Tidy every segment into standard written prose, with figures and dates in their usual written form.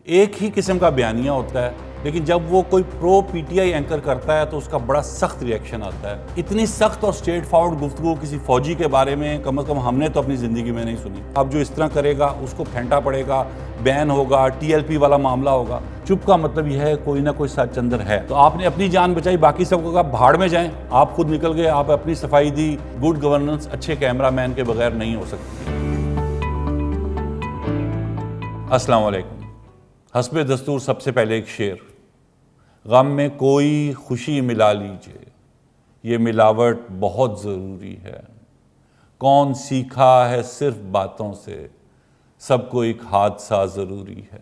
ایک ہی قسم کا بیانیہ ہوتا ہے، لیکن جب وہ کوئی پرو پی ٹی آئی اینکر کرتا ہے تو اس کا بڑا سخت ریئیکشن آتا ہے۔ اتنی سخت اور اسٹریٹ فارورڈ گفتگو کسی فوجی کے بارے میں کم از کم ہم نے تو اپنی زندگی میں نہیں سنی۔ اب جو اس طرح کرے گا اس کو پھینٹا پڑے گا، بین ہوگا، ٹی ایل پی والا معاملہ ہوگا۔ چپ کا مطلب یہ ہے کوئی نہ کوئی سچ اندر ہے۔ تو آپ نے اپنی جان بچائی، باقی سب کو کہا بھاڑ میں جائیں، آپ خود نکل گئے، آپ اپنی صفائی دی۔ گڈ گورننس اچھے کیمرہ مین کے بغیر نہیں ہو سکتی۔ السلام علیکم۔ حسب دستور سب سے پہلے ایک شعر: غم میں کوئی خوشی ملا لیجئے، یہ ملاوٹ بہت ضروری ہے، کون سیکھا ہے صرف باتوں سے، سب کو ایک حادثہ ضروری ہے۔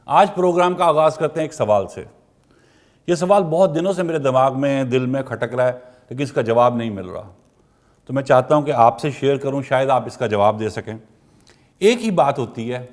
آج پروگرام کا آغاز کرتے ہیں ایک سوال سے۔ یہ سوال بہت دنوں سے میرے دماغ میں، دل میں کھٹک رہا ہے، لیکن اس کا جواب نہیں مل رہا، تو میں چاہتا ہوں کہ آپ سے شیئر کروں، شاید آپ اس کا جواب دے سکیں۔ ایک ہی بات ہوتی ہے،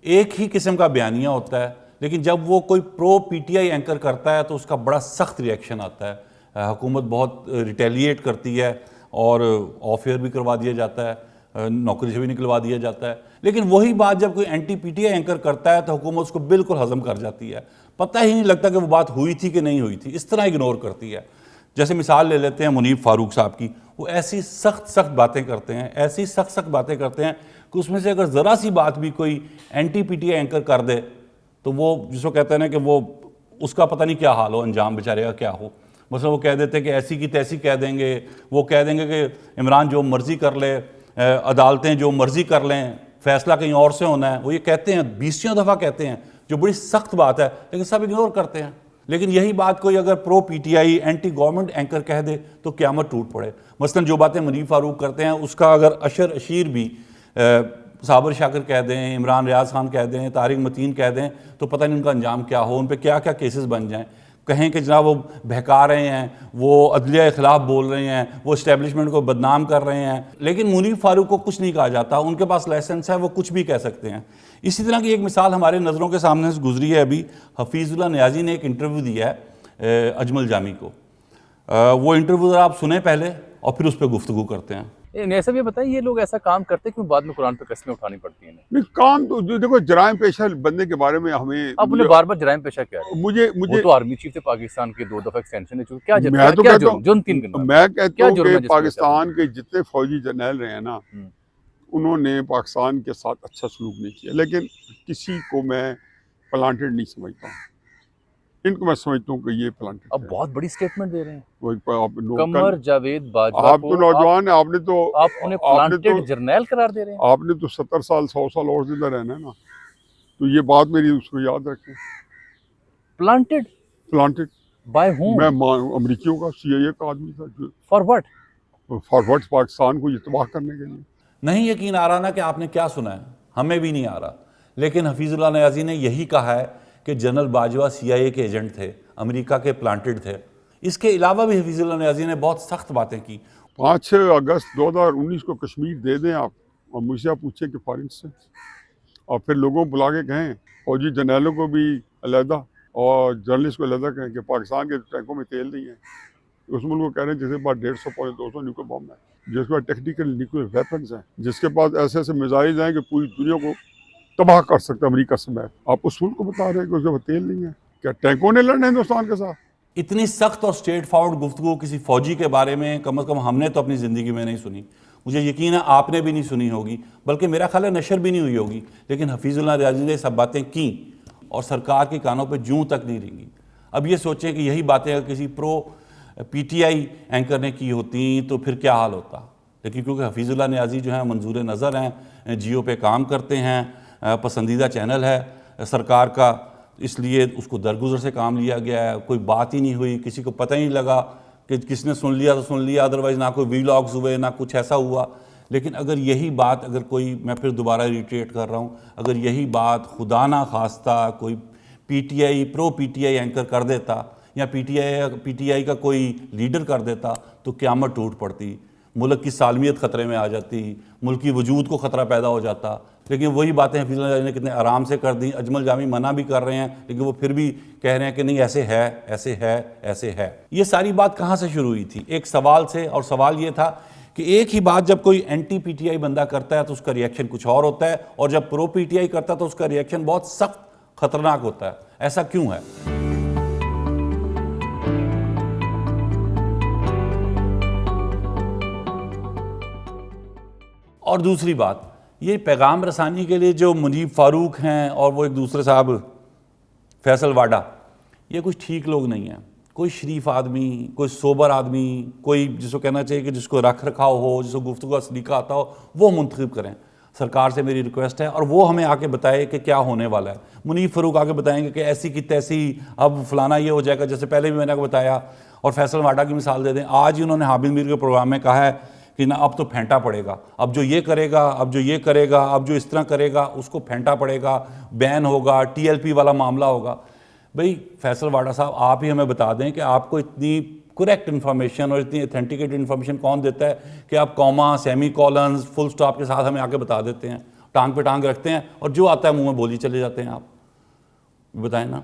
ایک ہی قسم کا بیانیہ ہوتا ہے، لیکن جب وہ کوئی پرو پی ٹی آئی اینکر کرتا ہے تو اس کا بڑا سخت ریئیکشن آتا ہے۔ حکومت بہت ریٹیلیٹ کرتی ہے اور آف ایئر بھی کروا دیا جاتا ہے، نوکری سے بھی نکلوا دیا جاتا ہے۔ لیکن وہی بات جب کوئی anti P T I anchor کرتا ہے تو حکومت اس کو بالکل ہضم کر جاتی ہے، پتہ ہی نہیں لگتا کہ وہ بات ہوئی تھی کہ نہیں ہوئی تھی، اس طرح اگنور کرتی ہے۔ جیسے مثال لے لیتے ہیں منیب فاروق صاحب کی، وہ ایسی سخت باتیں کرتے ہیں، ایسی سخت باتیں کرتے ہیں کہ اس میں سے اگر ذرا سی بات بھی کوئی anti P T I anchor کر دے تو وہ جس کو کہتے ہیں نا کہ وہ اس کا پتہ نہیں کیا حال ہو، انجام بیچارے کا کیا ہو۔ مثلا وہ کہہ دیتے ہیں کہ ایسی کی تیسی کہہ دیں گے، وہ کہہ دیں گے کہ عمران جو مرضی کر لے، عدالتیں جو مرضی کر لیں، فیصلہ کہیں اور سے ہونا ہے۔ وہ یہ کہتے ہیں، 20 دفعہ کہتے ہیں، جو بڑی سخت بات ہے، لیکن سب اگنور کرتے ہیں۔ لیکن یہی بات کوئی اگر pro P T I anti government anchor کہہ دے تو قیامت ٹوٹ پڑے۔ مثلا جو باتیں منیب فاروق کرتے ہیں اس کا اگر اشر اشیر بھی صابر شاکر کہہ دیں، عمران ریاض خان کہہ دیں، طارق متین کہہ دیں تو پتہ نہیں ان کا انجام کیا ہو، ان پہ کیا کیا کیسز بن جائیں۔ کہیں کہ جناب وہ بہکا رہے ہیں، وہ عدلیہ کے خلاف بول رہے ہیں، وہ اسٹیبلشمنٹ کو بدنام کر رہے ہیں، لیکن منیب فاروق کو کچھ نہیں کہا جاتا، ان کے پاس لائسنس ہے، وہ کچھ بھی کہہ سکتے ہیں۔ اسی طرح کی ایک مثال ہمارے نظروں کے سامنے سے گزری ہے ابھی۔ حفیظ اللہ نیازی نے ایک انٹرویو دیا ہے اجمل جامی کو۔ وہ انٹرویو ذرا آپ سنیں پہلے اور پھر اس پہ گفتگو کرتے ہیں۔ نیسا یہ بتائیں، یہ لوگ ایسا کام کرتے کیوں بعد میں قرآن پہ قسمیں اٹھانی پڑتی ہیں؟ نہیں، کام تو دیکھو، جرائم پیشہ بندے کے بارے میں ہمیں اب انہیں بار بار جرائم پیشہ کیا ہے؟ مجھے تو آرمی چیف تھے پاکستان کے، 2 دفعہ ایکسٹینشن ہے، کیا میں تو کہتا ہوں کہ کہ پاکستان کے جتنے فوجی جرنیل رہے ہیں نا، انہوں نے پاکستان کے ساتھ اچھا سلوک نہیں کیا، لیکن کسی کو میں پلانٹڈ نہیں سمجھتا ہوں۔ ان کو میں سمجھتا ہوں کہ یہ پلانٹڈ اب بہت بڑی سٹیٹمنٹ دے رہے ہیں۔ ہے۔ قمر جاوید باجوہ آپ تو نوجوان ہیں، آپ انہیں پلانٹڈ جرنیل قرار دے رہے ہیں۔ آپ نے تو 70 سال 100 سال اور زندہ رہنا ہے نا، تو یہ بات میری اس کو یاد رکھیں۔ Planted by whom? میں امریکیوں کا سی آئی اے کا آدمی تھا۔ For what? فارورڈ پاکستان کو یہ تباہ کرنے کے لیے۔ نہیں یقین آ رہا نا کہ آپ نے کیا سنا ہے، ہمیں بھی نہیں آ رہا، لیکن حفیظ اللہ نیازی نے یہی کہا ہے کہ جنرل باجوہ سی آئی اے کے ایجنٹ تھے، امریکہ کے پلانٹڈ تھے۔ اس کے علاوہ بھی حفیظ اللہ نیازی نے بہت سخت باتیں کی۔ 5 اگست 2019 کو کشمیر دے دیں آپ، اور مجھ سے آپ پوچھیں کہ فارن سے، اور پھر لوگوں کو بلا کے کہیں، فوجی جرنیلوں کو بھی علیحدہ اور جرنلسٹ کو علیحدہ کہیں کہ پاکستان کے ٹینکوں میں تیل نہیں ہے۔ اس ملک کو کہہ رہے ہیں جس کے پاس 150 200 نیوکل بم ہے، جس کے پاس ٹیکنیکل نیوکل ویپنز ہیں، جس کے پاس ایسے ایسے میزائلز ہیں کہ پوری دنیا کو تباہ کر سکتا ہے امریکہ سمیت۔ آپ اس ملک کو بتا رہے ہیں کہ اس کے پاس تیل نہیں ہے؟ کیا ٹینکوں نے لڑنا ہندوستان کے ساتھ؟ اتنی سخت اور اسٹریٹ فارورڈ گفتگو کسی فوجی کے بارے میں کم از کم ہم نے تو اپنی زندگی میں نہیں سنی۔ مجھے یقین ہے آپ نے بھی نہیں سنی ہوگی، بلکہ میرا خیال ہے نشر بھی نہیں ہوئی ہوگی، لیکن حفیظ اللہ نیازی نے سب باتیں کیں اور سرکار کے کانوں پہ جوں تک نہیں رنگی۔ اب یہ سوچیں کہ یہی باتیں اگر کسی پرو پی ٹی آئی اینکر نے کی ہوتی تو پھر کیا حال ہوتا۔ لیکن کیونکہ حفیظ اللہ نیازی جو ہیں منظور نظر ہیں، جیو پہ کام کرتے ہیں، پسندیدہ چینل ہے سرکار کا، اس لیے اس کو درگزر سے کام لیا گیا ہے۔ کوئی بات ہی نہیں ہوئی، کسی کو پتہ ہی نہیں لگا کہ کس نے سن لیا تو سن لیا، ادروائز نہ کوئی وی لاگز ہوئے، نہ کچھ ایسا ہوا۔ لیکن اگر یہی بات اگر کوئی، میں پھر دوبارہ ریٹریٹ کر رہا ہوں، اگر یہی بات خدا نہ خواستہ کوئی پی T I pro P T I anchor کر دیتا یا پی ٹی آئی کا کوئی لیڈر کر دیتا تو قیامت ٹوٹ پڑتی، ملک کی سالمیت خطرے میں آ جاتی، ملکی وجود کو خطرہ پیدا ہو جاتا۔ لیکن وہی باتیں حفیظ اللہ نے کتنے آرام سے کر دیں۔ اجمل جامی منع بھی کر رہے ہیں، لیکن وہ پھر بھی کہہ رہے ہیں کہ نہیں ایسے ہے، ایسے ہے، ایسے ہے۔ یہ ساری بات کہاں سے شروع ہوئی تھی؟ ایک سوال سے، اور سوال یہ تھا کہ ایک ہی بات جب کوئی اینٹی پی ٹی آئی بندہ کرتا ہے تو اس کا ریئیکشن کچھ اور ہوتا ہے، اور جب پرو پی ٹی آئی کرتا ہے تو اس کا ریئیکشن بہت سخت خطرناک ہوتا ہے. ایسا کیوں ہے؟ اور دوسری بات، یہ پیغام رسانی کے لیے جو منیب فاروق ہیں اور وہ ایک دوسرے صاحب فیصل واڈا، یہ کچھ ٹھیک لوگ نہیں ہیں. کوئی شریف آدمی، کوئی سوبر آدمی، کوئی جس کو کہنا چاہیے کہ جس کو رکھ رکھاؤ ہو، جس کو گفتگو کا سلیقہ آتا ہو، وہ منتخب کریں. سرکار سے میری ریکویسٹ ہے، اور وہ ہمیں آ کے بتائے کہ کیا ہونے والا ہے. منیب فاروق آ کے بتائیں گے کہ ایسی کی تیسی اب فلانا یہ ہو جائے گا، جیسے پہلے بھی میں نے آپ کو بتایا. اور فیصل واڈا کی مثال دے دیں. آج ہی انہوں نے حامد میر کے پروگرام میں کہا ہے کہ نا اب تو پھینٹا پڑے گا، اب جو یہ کرے گا، اب جو یہ کرے گا، اب جو اس طرح کرے گا اس کو پھینٹا پڑے گا، بین ہوگا، TLP والا معاملہ ہوگا. بھئی فیصل واڈا صاحب، آپ ہی ہمیں بتا دیں کہ آپ کو اتنی کریکٹ انفارمیشن اور اتنی اتھینٹیکیٹ انفارمیشن کون دیتا ہے کہ آپ کوما، سیمی کولنز، فل سٹاپ کے ساتھ ہمیں آ کے بتا دیتے ہیں، ٹانگ پہ ٹانگ رکھتے ہیں اور جو آتا ہے منہ میں بولی چلے جاتے ہیں. آپ بتائیں نا،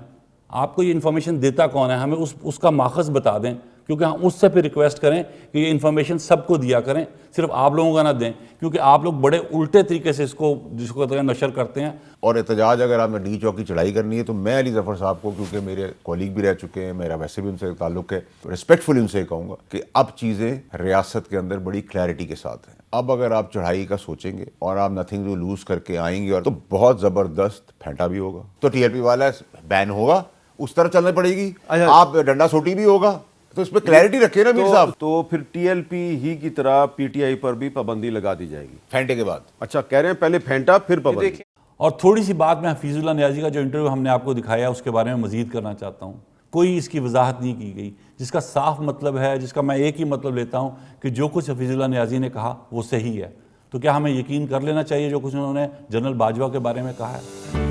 آپ کو یہ انفارمیشن دیتا کون ہے؟ ہمیں اس کا ماخذ بتا دیں، کیونکہ ہم اس سے پھر ریکویسٹ کریں کہ یہ انفارمیشن سب کو دیا کریں، صرف آپ لوگوں کا نہ دیں، کیونکہ آپ لوگ بڑے الٹے طریقے سے اس کو جس کو کہتے ہیں نشر کرتے ہیں. اور احتجاج اگر آپ نے ڈی چوک کی چڑھائی کرنی ہے تو میں علی ظفر صاحب کو، کیونکہ میرے کولیگ بھی رہ چکے ہیں، میرا ویسے بھی ان سے تعلق ہے، ریسپیکٹفلی ان سے کہوں گا کہ اب چیزیں ریاست کے اندر بڑی کلیئرٹی کے ساتھ ہیں. اب اگر آپ چڑھائی کا سوچیں گے اور آپ نتھنگ ٹو لوز کر کے آئیں گے اور تو بہت زبردست پھینٹا بھی ہوگا، تو TLP والا بین ہوگا، اس طرح چلنا پڑے گی. آپ ڈنڈا سوٹی بھی ہوگا، تو اس پہ کلیئرٹی رکھے نا میر صاحب. تو پھر TLP ہی کی طرح PTI پر بھی پابندی لگا دی جائے گی پھینٹے کے بعد. اچھا کہہ رہے ہیں پہلے پھینٹا پھر پابندی. اور تھوڑی سی بات میں حفیظ اللہ نیازی کا جو انٹرویو ہم نے آپ کو دکھایا اس کے بارے میں مزید کرنا چاہتا ہوں. کوئی اس کی وضاحت نہیں کی گئی، جس کا صاف مطلب ہے، جس کا میں ایک ہی مطلب لیتا ہوں کہ جو کچھ حفیظ اللہ نیازی نے کہا وہ صحیح ہے. تو کیا ہمیں یقین کر لینا چاہیے جو کچھ انہوں نے جنرل باجوہ کے بارے میں کہا ہے؟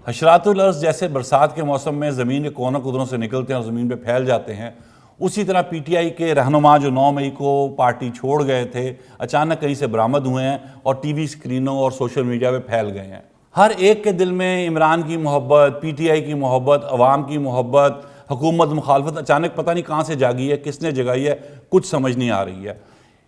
حشرات الارض جیسے برسات کے موسم میں زمین کے کونوں قدروں سے نکلتے ہیں اور زمین پہ پھیل جاتے ہیں، اسی طرح PTI کے رہنما جو 9 مئی کو پارٹی چھوڑ گئے تھے، اچانک کہیں سے برآمد ہوئے ہیں اور ٹی وی اسکرینوں اور سوشل میڈیا پہ پھیل گئے ہیں. ہر ایک کے دل میں عمران کی محبت، PTI کی محبت، عوام کی محبت، حکومت مخالفت اچانک پتہ نہیں کہاں سے جاگی ہے، کس نے جگائی ہے، کچھ سمجھ نہیں آ رہی ہے.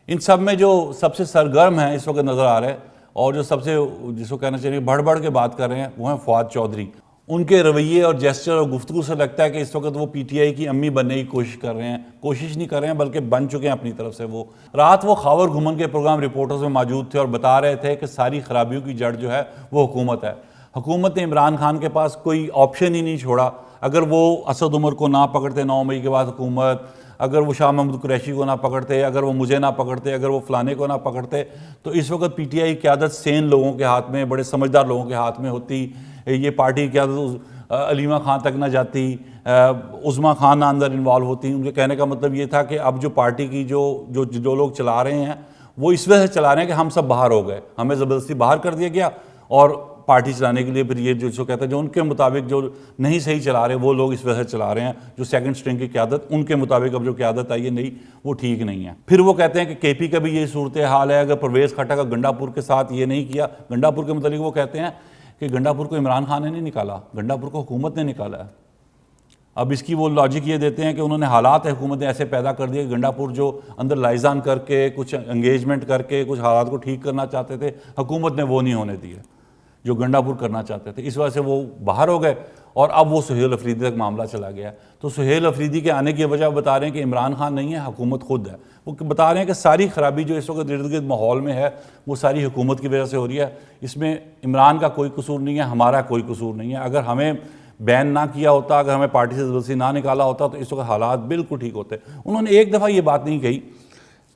ان سب میں جو سب سے سرگرم ہیں اس وقت نظر آ رہے ہیں اور جو سب سے جس کو کہنا چاہیے بڑھ بڑھ کے بات کر رہے ہیں وہ ہیں فواد چودھری. ان کے رویے اور جیسچر اور گفتگو سے لگتا ہے کہ اس وقت وہ PTI کی امی بننے کی کوشش کر رہے ہیں. کوشش نہیں کر رہے ہیں بلکہ بن چکے ہیں اپنی طرف سے. وہ رات وہ خاور گھومن کے پروگرام رپورٹرز میں موجود تھے اور بتا رہے تھے کہ ساری خرابیوں کی جڑ جو ہے وہ حکومت ہے. حکومت نے عمران خان کے پاس کوئی آپشن ہی نہیں چھوڑا. اگر وہ اسد عمر کو نہ پکڑتے 9 مئی کے بعد حکومت، اگر وہ شاہ محمود قریشی کو نہ پکڑتے، اگر وہ مجھے نہ پکڑتے، اگر وہ فلانے کو نہ پکڑتے، تو اس وقت PTI کی قیادت سین لوگوں کے ہاتھ میں، بڑے سمجھدار لوگوں کے ہاتھ میں ہوتی. یہ پارٹی کی قیادت علیمہ خان تک نہ جاتی، عظمیٰ خان نہ اندر انوالو ہوتی. ان کے کہنے کا مطلب یہ تھا کہ اب جو پارٹی کی جو لوگ چلا رہے ہیں وہ اس وجہ سے چلا رہے ہیں کہ ہم سب باہر ہو گئے، ہمیں زبردستی باہر کر دیا گیا اور پارٹی چلانے کے لیے پھر یہ جو کہتا ہے جو ان کے مطابق جو نہیں صحیح چلا رہے وہ لوگ اس وجہ سے چلا رہے ہیں. جو سیکنڈ سٹرنگ کی قیادت ان کے مطابق اب جو قیادت آئی ہے نہیں وہ ٹھیک نہیں ہے. پھر وہ کہتے ہیں کہ KP کا بھی یہی صورتحال ہے. اگر پرویز کھٹا کا گنڈا پور کے ساتھ یہ نہیں کیا، گنڈا پور کے متعلق وہ کہتے ہیں کہ گنڈا پور کو عمران خان نے نہیں نکالا، گنڈا پور کو حکومت نے نکالا ہے. اب اس کی وہ لاجک یہ دیتے ہیں کہ انہوں نے حالات حکومت نے ایسے پیدا کر دیے کہ گنڈا پور جو اندر لائزان کر کے کچھ انگیجمنٹ کر کے کچھ حالات کو ٹھیک کرنا چاہتے تھے، حکومت نے وہ نہیں ہونے دیے جو گنڈا پور کرنا چاہتے تھے. اس وجہ سے وہ باہر ہو گئے اور اب وہ سہیل افریدی تک معاملہ چلا گیا. تو سہیل افریدی کے آنے کی وجہ بتا رہے ہیں کہ عمران خان نہیں ہے، حکومت خود ہے. وہ بتا رہے ہیں کہ ساری خرابی جو اس وقت ارد گرد ماحول میں ہے وہ ساری حکومت کی وجہ سے ہو رہی ہے. اس میں عمران کا کوئی قصور نہیں ہے، ہمارا کوئی قصور نہیں ہے. اگر ہمیں بین نہ کیا ہوتا، اگر ہمیں پارٹی سے زبردستی نہ نکالا ہوتا تو اس وقت حالات بالکل ٹھیک ہوتے. انہوں نے ایک دفعہ یہ بات نہیں کہی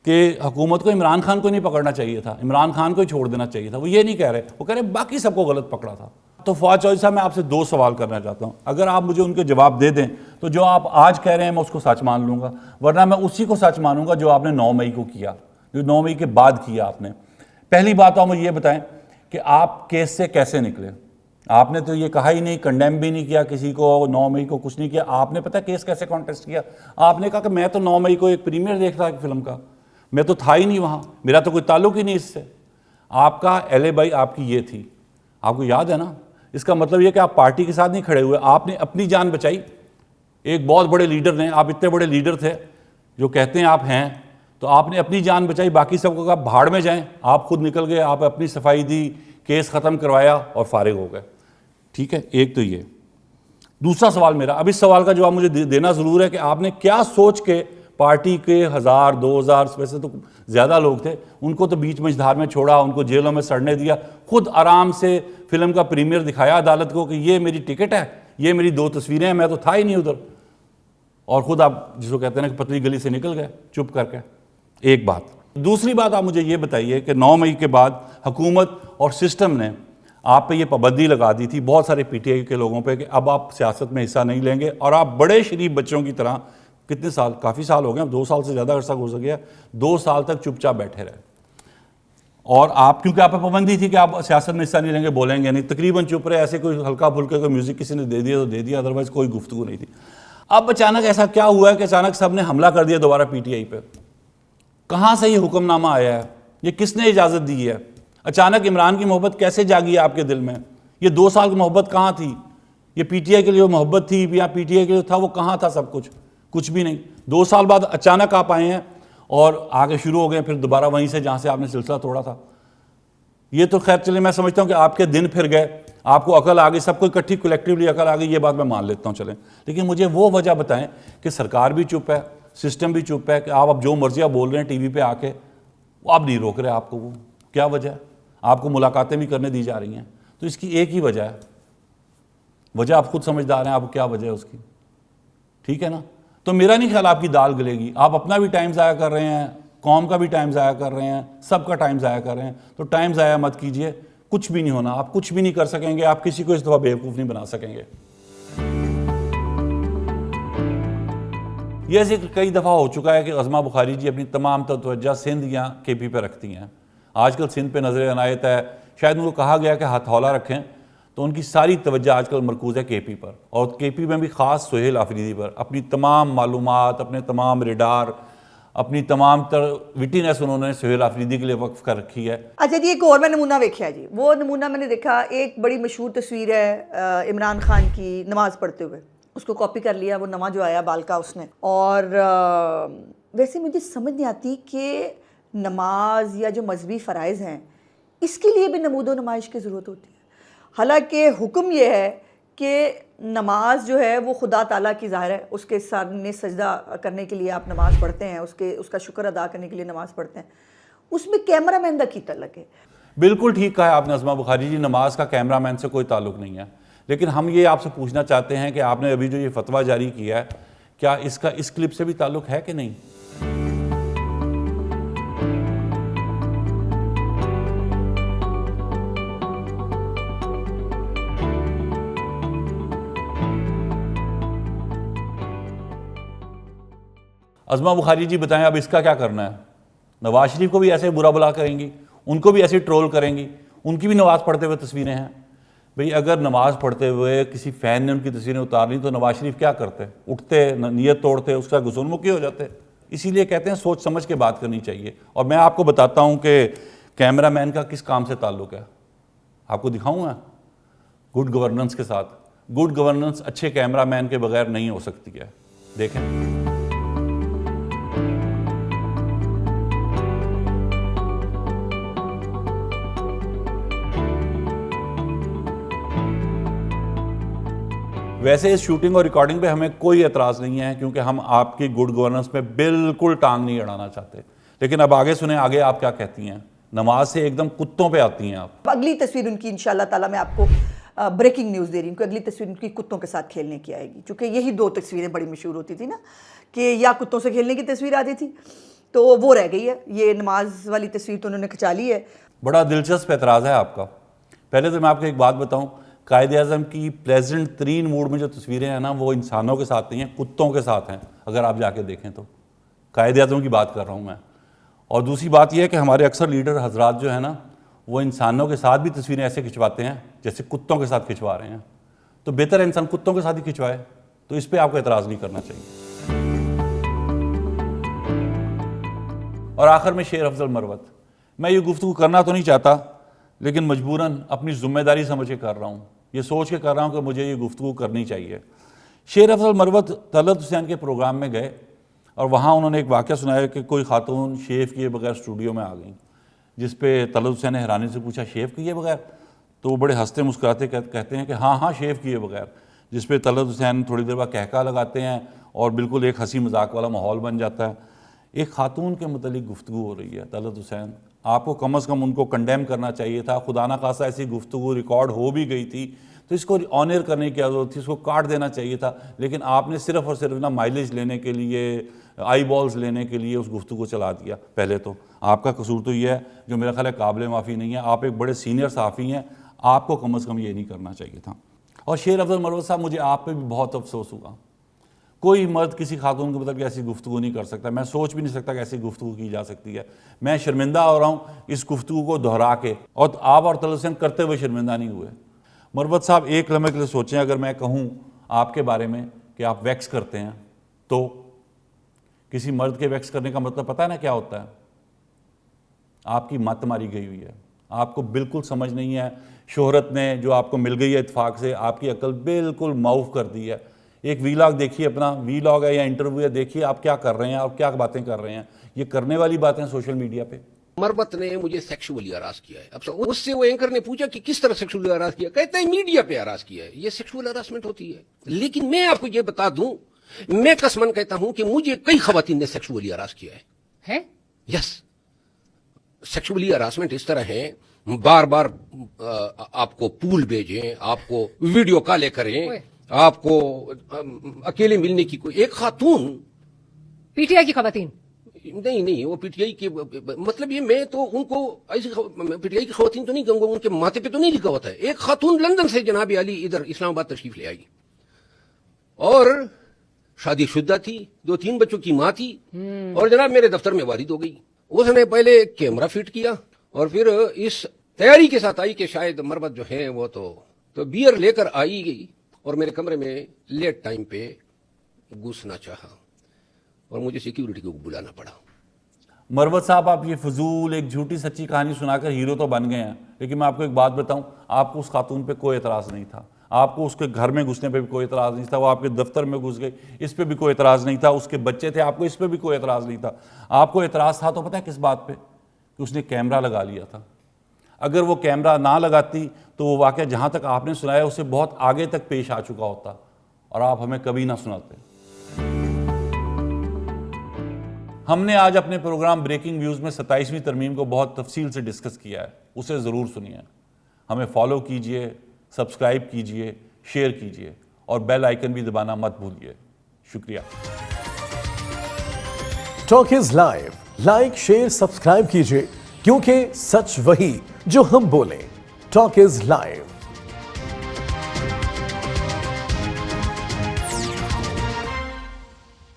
کہ حکومت کو عمران خان کو نہیں پکڑنا چاہیے تھا، عمران خان کو ہی چھوڑ دینا چاہیے تھا. وہ یہ نہیں کہہ رہے، وہ کہہ رہے باقی سب کو غلط پکڑا تھا. تو فواد چودھری صاحب میں آپ سے 2 سوال کرنا چاہتا ہوں. اگر آپ مجھے ان کے جواب دے دیں تو جو آپ آج کہہ رہے ہیں میں اس کو سچ مان لوں گا، ورنہ میں اسی کو سچ مانوں گا جو آپ نے 9 مئی کو کیا، جو 9 مئی کے بعد کیا آپ نے. پہلی بات آپ مجھے یہ بتائیں کہ آپ کیس سے کیسے نکلے. آپ نے تو یہ کہا ہی نہیں، کنڈیم بھی نہیں کیا کسی کو، 9 مئی کو کچھ نہیں کیا. آپ نے پتہ کیس کیسے کانٹیسٹ کیا؟ آپ نے کہا کہ میں تو 9 مئی کو ایک پریمیئر دیکھ رہا فلم کا، میں تو تھا ہی نہیں وہاں، میرا تو کوئی تعلق ہی نہیں اس سے. آپ کا LA آپ کی یہ تھی، آپ کو یاد ہے نا. اس کا مطلب یہ کہ آپ پارٹی کے ساتھ نہیں کھڑے ہوئے، آپ نے اپنی جان بچائی. ایک بہت بڑے لیڈر نے، آپ اتنے بڑے لیڈر تھے جو کہتے ہیں آپ ہیں، تو آپ نے اپنی جان بچائی، باقی سب کو کہا بھاڑ میں جائیں. آپ خود نکل گئے، آپ اپنی صفائی دی کیس ختم کروایا اور فارغ ہو گئے. ٹھیک ہے, ایک تو یہ. دوسرا سوال میرا, اب اس سوال کا جواب مجھے دینا ضرور ہے کہ آپ نے کیا سوچ کے پارٹی کے 1000 2000 ویسے تو زیادہ لوگ تھے, ان کو تو بیچ مجھدار میں چھوڑا, ان کو جیلوں میں سڑنے دیا, خود آرام سے فلم کا پریمیئر دکھایا عدالت کو کہ یہ میری ٹکٹ ہے, یہ میری 2 تصویریں ہیں, میں تو تھا ہی نہیں ادھر, اور خود آپ جس کو کہتے ہیں نا کہ پتلی گلی سے نکل گئے چپ کر کے. ایک بات. دوسری بات آپ مجھے یہ بتائیے کہ 9 مئی کے بعد حکومت اور سسٹم نے آپ پہ یہ پابندی لگا دی تھی بہت سارے پی ٹی آئی کے لوگوں پہ کہ اب آپ سیاست میں حصہ نہیں لیں گے, اور آپ بڑے شریف بچوں کی طرح کتنے سال, کافی سال ہو گئے, 2 سال سے زیادہ عرصہ گزر گیا, 2 سال تک چپ چاپ بیٹھے رہے. اور آپ کیونکہ آپ پہ پابندی تھی کہ آپ سیاست میں حصہ نہیں لیں گے, بولیں گے نہیں, تقریباً چپ رہے, ایسے کوئی ہلکا پھلکا کوئی میوزک کسی نے دے دیا تو دے دیا, ادروائز کوئی گفتگو نہیں تھی. اب اچانک ایسا کیا ہوا ہے کہ اچانک سب نے حملہ کر دیا دوبارہ پی ٹی آئی پہ؟ کہاں سے یہ حکم نامہ آیا ہے؟ یہ کس نے اجازت دی ہے؟ اچانک عمران کی محبت کیسے جاگی ہے آپ کے دل میں؟ یہ 2 سال کی محبت کہاں تھی؟ یہ پی ٹی آئی کے لیے محبت تھی یا پی ٹی آئی کے لیے تھا, وہ کہاں تھا سب کچھ؟ کچھ بھی نہیں. 2 سال بعد اچانک آپ آئے ہیں اور آگے شروع ہو گئے پھر دوبارہ وہیں سے جہاں سے آپ نے سلسلہ توڑا تھا. یہ تو خیر چلے, میں سمجھتا ہوں کہ آپ کے دن پھر گئے, آپ کو عقل آ گئی, سب کو اکٹھی کولیکٹیولی عقل آ گئی, یہ بات میں مان لیتا ہوں چلیں. لیکن مجھے وہ وجہ بتائیں کہ سرکار بھی چپ ہے, سسٹم بھی چپ ہے, کہ آپ اب جو مرضی آپ بول رہے ہیں ٹی وی پہ آ کے, وہ آپ نہیں روک رہے آپ کو, وہ کیا وجہ ہے؟ آپ کو ملاقاتیں بھی کرنے دی جا رہی ہیں, تو اس کی ایک ہی وجہ ہے. وجہ آپ خود سمجھدار ہیں, آپ کیا وجہ ہے اس کی, ٹھیک ہے نا؟ تو میرا نہیں خیال آپ کی دال گلے گی. آپ اپنا بھی ٹائم ضائع کر رہے ہیں, قوم کا بھی ٹائم ضائع کر رہے ہیں, سب کا ٹائم ضائع کر رہے ہیں. تو ٹائم ضائع مت کیجئے, کچھ بھی نہیں ہونا, آپ کچھ بھی نہیں کر سکیں گے, آپ کسی کو اس دفعہ بیوقوف نہیں بنا سکیں گے. یہ ذکر کئی دفعہ ہو چکا ہے کہ عظمہ بخاری جی اپنی تمام توجہ سندھ یا کے پی پہ رکھتی ہیں. آج کل سندھ پہ نظر عنایت ہے, شاید ان کو کہا گیا کہ ہتھولا رکھیں, تو ان کی ساری توجہ آج کل مرکوز ہے کے پی پر, اور کے پی میں بھی خاص سہیل آفریدی پر. اپنی تمام معلومات, اپنے تمام ریڈار, اپنی تمام تر وٹینس انہوں نے سہیل آفریدی کے لیے وقف کر رکھی ہے. اچھا جی, ایک اور میں نمونہ دیکھا جی, وہ نمونہ میں نے دیکھا, ایک بڑی مشہور تصویر ہے عمران خان کی نماز پڑھتے ہوئے, اس کو کاپی کر لیا, وہ نواں جو آیا بال کا اس نے. اور ویسے مجھے سمجھ نہیں آتی کہ نماز یا جو مذہبی فرائض ہیں اس کے لیے بھی نمود و نمائش کی ضرورت ہوتی ہے. حالانکہ حکم یہ ہے کہ نماز جو ہے وہ خدا تعالیٰ کی ظاہر ہے, اس کے سامنے سجدہ کرنے کے لیے آپ نماز پڑھتے ہیں, اس کا شکر ادا کرنے کے لیے نماز پڑھتے ہیں. اس میں کیمرہ مین کا کی تعلق ہے. بالکل ٹھیک کہا ہے آپ نے عظمہ بخاری جی, نماز کا کیمرہ مین سے کوئی تعلق نہیں ہے. لیکن ہم یہ آپ سے پوچھنا چاہتے ہیں کہ آپ نے ابھی جو یہ فتویٰ جاری کیا ہے, کیا اس کا اس کلپ سے بھی تعلق ہے کہ نہیں؟ عظمہ بخاری جی بتائیں اب اس کا کیا کرنا ہے؟ نواز شریف کو بھی ایسے برا بلا کریں گی, ان کو بھی ایسے ٹرول کریں گی, ان کی بھی نماز پڑھتے ہوئے تصویریں ہیں. بھئی اگر نماز پڑھتے ہوئے کسی فین نے ان کی تصویریں اتار لی تو نواز شریف کیا کرتے؟ اٹھتے, نیت توڑتے, اس کا غسل مکی ہو جاتے. اسی لیے کہتے ہیں سوچ سمجھ کے بات کرنی چاہیے. اور میں آپ کو بتاتا ہوں کہ کیمرہ مین کا کس کام سے تعلق ہے, آپ کو دکھاؤں گا. گڈ گورننس کے ساتھ. گڈ گورننس اچھے کیمرہ مین کے بغیر نہیں ہو سکتی ہے. دیکھیں ویسے اس شوٹنگ اور ریکارڈنگ پہ ہمیں کوئی اعتراض نہیں ہے, کیونکہ ہم آپ کی گڈ گورننس میں بالکل ٹانگ نہیں اڑانا چاہتے. لیکن اب آگے سنیں, آگے آپ کیا کہتی ہیں. نماز سے ایک دم کتوں پہ آتی ہیں آپ. اگلی تصویر ان کی انشاءاللہ تعالیٰ میں آپ کو بریکنگ نیوز دے رہی ہوں کہ اگلی تصویر ان کی کتوں کے ساتھ کھیلنے کی آئے گی. چونکہ یہی 2 تصویریں بڑی مشہور ہوتی تھی نا, کہ یا کتوں سے کھیلنے کی تصویر آتی تھی, تو وہ رہ گئی ہے. یہ نماز والی تصویر تو انہوں نے کھچا لی ہے. بڑا دلچسپ اعتراض ہے آپ کا. پہلے تو میں آپ کو ایک بات بتاؤں, قائد اعظم کی پلیزنٹ ترین موڈ میں جو تصویریں ہیں نا, وہ انسانوں کے ساتھ نہیں ہیں, کتوں کے ساتھ ہیں. اگر آپ جا کے دیکھیں تو قائد اعظم کی بات کر رہا ہوں میں. اور دوسری بات یہ ہے کہ ہمارے اکثر لیڈر حضرات جو ہیں نا, وہ انسانوں کے ساتھ بھی تصویریں ایسے کھنچواتے ہیں جیسے کتوں کے ساتھ کھنچوا رہے ہیں. تو بہتر ہے انسان کتوں کے ساتھ ہی کھنچوائے. تو اس پہ آپ کو اعتراض نہیں کرنا چاہیے. اور آخر میں شیر افضل مروت, میں یہ گفتگو کرنا تو نہیں چاہتا, لیکن مجبوراً اپنی ذمہ داری سمجھ کے کر رہا ہوں, یہ سوچ کے کر رہا ہوں کہ مجھے یہ گفتگو کرنی چاہیے. شیر افضل مروت طلعت حسین کے پروگرام میں گئے, اور وہاں انہوں نے ایک واقعہ سنایا کہ کوئی خاتون شیو کیے بغیر اسٹوڈیو میں آ گئیں, جس پہ طلعت حسین نے حیرانی سے پوچھا شیو کیے بغیر؟ تو وہ بڑے ہنستے مسکراتے کہتے ہیں کہ ہاں ہاں شیو کیے بغیر، جس پہ طلعت حسین تھوڑی دیر بعد کہکا لگاتے ہیں اور بالکل ایک ہنسی مذاق والا ماحول بن جاتا ہے۔ ایک خاتون کے متعلق گفتگو ہو رہی ہے، طلعت حسین، آپ کو کم از کم ان کو کنڈیم کرنا چاہیے تھا۔ خدا نہ خواستہ ایسی گفتگو ریکارڈ ہو بھی گئی تھی تو اس کو آنر کرنے کی کیا ضرورت تھی، اس کو کاٹ دینا چاہیے تھا، لیکن آپ نے صرف اور صرف مائلیج لینے کے لیے، آئی بالز لینے کے لیے اس گفتگو کو چلا دیا۔ پہلے تو آپ کا قصور تو یہ ہے جو میرا خیال ہے قابل معافی نہیں ہے، آپ ایک بڑے سینئر صحافی ہیں، آپ کو کم از کم یہ نہیں کرنا چاہیے تھا۔ اور شیر افضل مروت صاحب، مجھے آپ پہ بھی بہت افسوس ہوا، کوئی مرد کسی خاتون کے مطلب ایسی گفتگو نہیں کر سکتا، میں سوچ بھی نہیں سکتا کہ ایسی گفتگو کی جا سکتی ہے۔ میں شرمندہ ہو رہا ہوں اس گفتگو کو دہرا کے، اور آپ اور طلعت حسین کرتے ہوئے شرمندہ نہیں ہوئے۔ مروت صاحب ایک لمحے کے لیے سوچیں، اگر میں کہوں آپ کے بارے میں کہ آپ ویکس کرتے ہیں، تو کسی مرد کے ویکس کرنے کا مطلب پتہ ہے نا کیا ہوتا ہے؟ آپ کی مت ماری گئی ہوئی ہے، آپ کو بالکل سمجھ نہیں ہے، شہرت نے جو آپ کو مل گئی ہے اتفاق سے آپ کی عقل بالکل معاف کر دی ہے۔ ایک وی لاگ دیکھیے، اپنا وی لاگ ہے یا انٹرویو ہے، دیکھیے آپ کیا کر رہے ہیں، آپ کیا باتیں کر رہے ہیں، یہ کرنے والی باتیں سوشل میڈیا پہ۔ مروت نے مجھے سیکشولی ہراس کیا ہے۔ اب اس سے وہ اینکر نے پوچھا کہ کس طرح سیکشولی ہراس کیا، کہتا ہے میڈیا پہ ہراس کیا ہے۔ یہ سیکشول ہراسمنٹ ہوتی ہے؟ لیکن میں آپ کو یہ بتا دوں، میں قسمن کہتا ہوں کہ مجھے کئی خواتین نے سیکشولی ہراس کیا ہے۔ یس، سیکشولی ہراسمنٹ اس طرح ہے، بار بار آپ کو پول بھیجیں، آپ کو ویڈیو کالیں کریں، آپ کو اکیلے ملنے کی کوئی ایک خاتون، پی ٹی آئی کی خواتین نہیں وہ پی ٹی آئی کے مطلب یہ، میں تو ان کو ایسی پی ٹی آئی کی خواتین تو نہیں کہوں گا، ان کے ماتھے پہ تو نہیں لکھا ہوتا ہے۔ ایک خاتون لندن سے جناب علی ادھر اسلام آباد تشریف لے آئی اور شادی شدہ تھی، 2-3 بچوں کی ماں تھی، اور جناب میرے دفتر میں وارد ہو گئی۔ اس نے پہلے کیمرہ فٹ کیا اور پھر اس تیاری کے ساتھ آئی کہ شاید مروت جو ہے وہ تو بیئر لے کر آئی گئی اور میرے کمرے میں لیٹ ٹائم پہ گھسنا چاہا اور مجھے سیکیورٹی کو بلانا پڑا۔ مروت صاحب، آپ یہ فضول ایک جھوٹی سچی کہانی سنا کر ہیرو تو بن گئے ہیں، لیکن میں آپ کو ایک بات بتاؤں، آپ کو اس خاتون پہ کوئی اعتراض نہیں تھا، آپ کو اس کے گھر میں گھسنے پہ بھی کوئی اعتراض نہیں تھا، وہ آپ کے دفتر میں گھس گئی اس پہ بھی کوئی اعتراض نہیں تھا، اس کے بچے تھے، آپ کو اس پہ بھی کوئی اعتراض نہیں تھا۔ آپ کو اعتراض تھا تو پتہ ہے کس بات پہ؟ کہ اس نے کیمرہ لگا لیا تھا۔ اگر وہ کیمرہ نہ لگاتی تو وہ واقعہ جہاں تک آپ نے سنایا اسے بہت آگے تک پیش آ چکا ہوتا اور آپ ہمیں کبھی نہ سناتے۔ ہم نے آج اپنے پروگرام بریکنگ ویوز میں 27ویں ترمیم کو بہت تفصیل سے ڈسکس کیا ہے، اسے ضرور سنیے۔ ہمیں فالو کیجئے، سبسکرائب کیجئے، شیئر کیجئے اور بیل آئیکن بھی دبانا مت بھولیے۔ شکریہ۔ Talk is live, like share subscribe کیجئے، کیونکہ سچ وہی جو ہم بولیں۔ Talk is live.